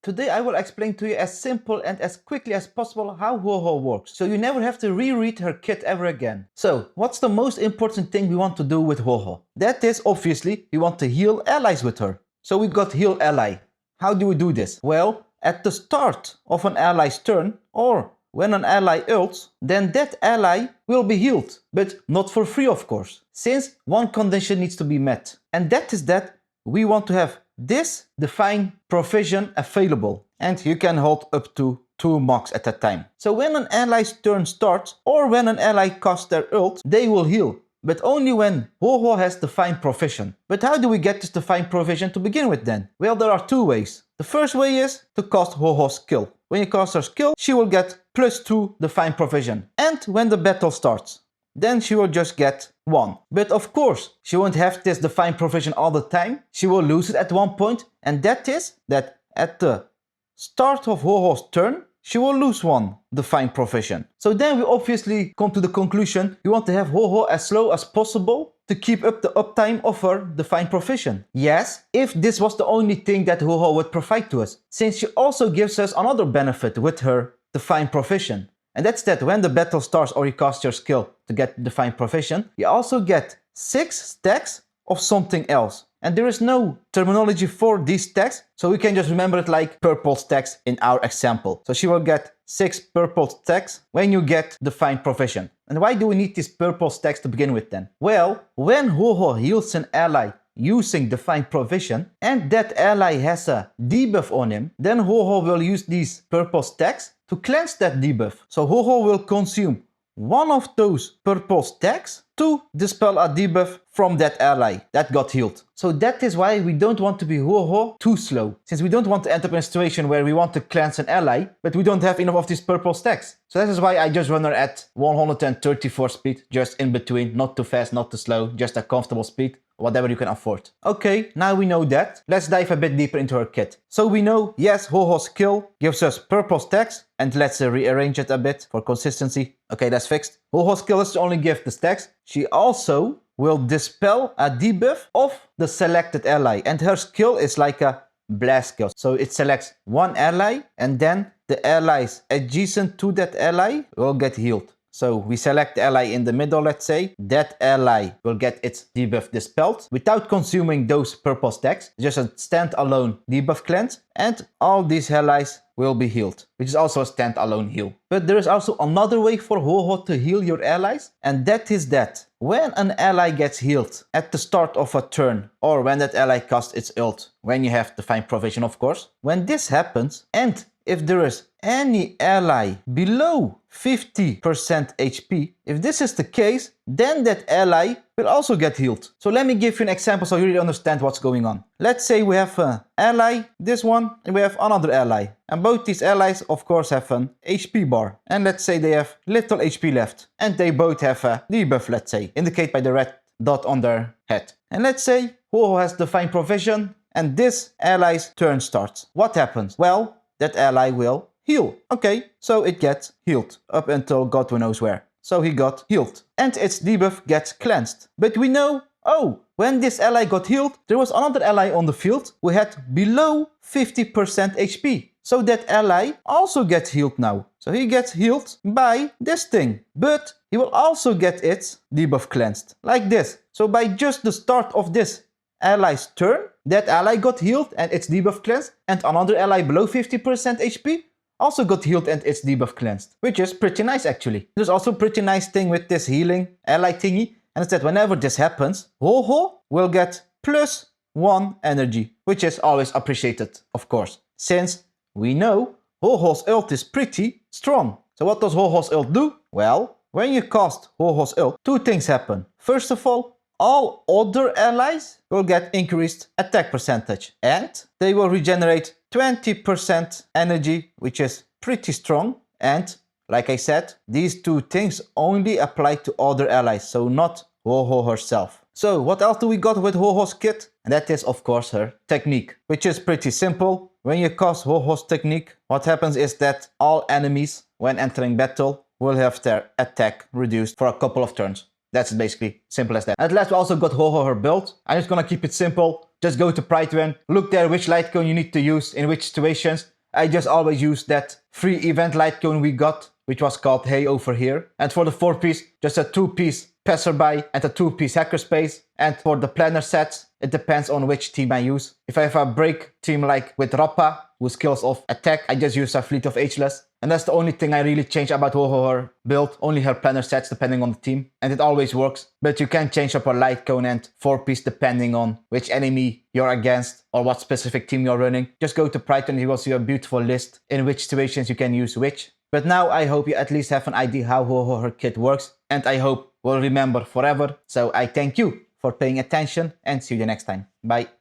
Today I will explain to you as simple and as quickly as possible how HuoHuo works, so you never have to reread her kit ever again. So, what's the most important thing we want to do with HuoHuo? That is, obviously, we want to heal allies with her. So we got heal ally. How do we do this? Well, at the start of an ally's turn, or when an ally ults, then that ally will be healed, but not for free of course, since one condition needs to be met. And that is that we want to have this define provision available, and you can hold up to 2 mocks at a time. So when an ally's turn starts, or when an ally casts their ult, they will heal, but only when HuoHuo has define provision. But how do we get this define provision to begin with then? Well, there are 2 ways. The first way is to cast HuoHuo's skill. When you cast her skill, she will get +2 define provision. And when the battle starts, then she will just get 1. But of course, she won't have this define provision all the time. She will lose it at one point, and that is that at the start of HuoHuo's turn, she will lose 1 define provision. So then we obviously come to the conclusion we want to have HuoHuo as slow as possible to keep up the uptime of her define provision. Yes, if this was the only thing that HuoHuo would provide to us, since she also gives us another benefit with her define provision. And that's that when the battle starts or you cast your skill to get define provision, you also get 6 stacks of something else. And there is no terminology for these stacks, so we can just remember it like purple stacks in our example. So she will get 6 purple stacks when you get define provision. And why do we need these purple stacks to begin with then? Well, when HuoHuo heals an ally using define provision, and that ally has a debuff on him, then HuoHuo will use these purple stacks to cleanse that debuff. So HuoHuo will consume 1 of those purple stacks to dispel a debuff from that ally that got healed. So that is why we don't want to be HuoHuo too slow, since we don't want to end up in a situation where we want to cleanse an ally, but we don't have enough of these purple stacks. So that is why I just run her at 134 speed, just in between, not too fast, not too slow, just a comfortable speed. Whatever you can afford. Okay, now we know that. Let's dive a bit deeper into her kit. So we know, yes, HuoHuo's skill gives us purple stacks, and let's rearrange it a bit for consistency. Okay, that's fixed. HuoHuo's skill is to only give the stacks. She also will dispel a debuff of the selected ally, and her skill is like a blast skill. So it selects one ally, and then the allies adjacent to that ally will get healed. So we select the ally in the middle, let's say. That ally will get its debuff dispelled without consuming those purple stacks. Just a standalone debuff cleanse. And all these allies will be healed, which is also a standalone heal. But there is also another way for HuoHuo to heal your allies. And that is that when an ally gets healed at the start of a turn, or when that ally casts its ult, when you have define provision of course. When this happens, and if there is any ally below 50% HP, if this is the case, then that ally will also get healed. So let me give you an example so you really understand what's going on. Let's say we have an ally, this one, and we have another ally. And both these allies, of course, have an HP bar. And let's say they have little HP left. And they both have a debuff, let's say, indicated by the red dot on their head. And let's say HuoHuo has define provision, and this ally's turn starts. What happens? Well, that ally will heal. Okay, so it gets healed up until God knows where. So he got healed. And its debuff gets cleansed. But we know, oh, when this ally got healed, there was another ally on the field who had below 50% HP. So that ally also gets healed now. So he gets healed by this thing. But he will also get its debuff cleansed. Like this. So by just the start of this ally's turn, that ally got healed and its debuff cleansed, and another ally below 50% HP also got healed and its debuff cleansed, which is pretty nice actually. There's also a pretty nice thing with this healing ally thingy, and it's that whenever this happens, HuoHuo will get +1 energy, which is always appreciated, of course, since we know HuoHuo's ult is pretty strong. So what does HuoHuo's ult do? Well, when you cast HuoHuo's ult, 2 things happen. First of all other allies will get increased attack percentage, and they will regenerate 20% energy, which is pretty strong. And like I said, these 2 things only apply to other allies, so not HuoHuo herself. So what else do we got with HuoHuo's kit? And that is of course her technique, which is pretty simple. When you cast HuoHuo's technique, what happens is that all enemies, when entering battle, will have their attack reduced for a couple of turns. That's basically simple as that. At last, we also got HuoHuo her build. I'm just gonna keep it simple. Just go to Pride look there which light cone you need to use in which situations. I just always use that free event light cone we got, which was called Hey over here. And for the 4-piece, just a 2-piece Passerby and a 2-piece Hackerspace. And for the planner sets, it depends on which team I use. If I have a break team like with Rappa, who skills of attack, I just use a Fleet of Ageless. And that's the only thing I really change about HuoHuo her build, only her planner sets depending on the team. And it always works, but you can change up her light cone and 4-piece depending on which enemy you're against or what specific team you're running. Just go to Pride and you will see a beautiful list in which situations you can use which. But now I hope you at least have an idea how HuoHuo her kit works, and I hope we'll remember forever. So I thank you for paying attention and see you the next time. Bye.